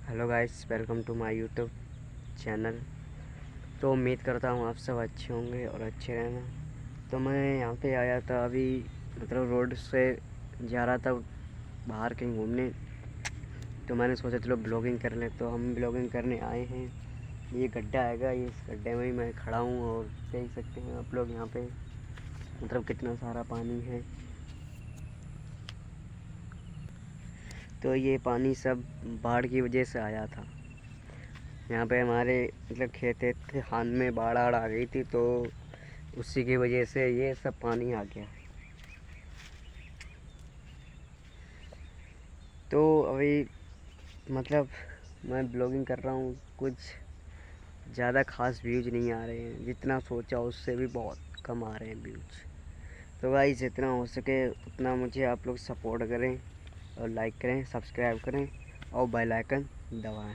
Hello guys, welcome to my YouTube channel. तो उम्मीद करता हूँ आप सब अच्छे होंगे और अच्छे रहना। तो मैं यहाँ पे आया था अभी, मतलब रोड से जा रहा था बाहर कहीं घूमने। तो मैंने सोचा चलो ब्लॉगिंग कर लें, तो हम ब्लॉगिंग करने आए हैं। ये गड्ढा आएगा, ये इस गड्ढे में ही मैं खड़ा हूँ और देख सकते हैं आप लोग यहाँ पे मतलब कितना सारा पानी है। तो ये पानी सब बाढ़ की वजह से आया था। यहाँ पे हमारे मतलब खेत थे, हाथ में बाढ़ आ गई थी, तो उसी की वजह से ये सब पानी आ गया। तो अभी मतलब मैं ब्लॉगिंग कर रहा हूँ, कुछ ज़्यादा ख़ास व्यूज़ नहीं आ रहे हैं, जितना सोचा उससे भी बहुत कम आ रहे हैं व्यूज़। तो भाई जितना हो सके उतना मुझे आप लोग सपोर्ट करें और लाइक करें, सब्सक्राइब करें और बेल आइकन दबाएं।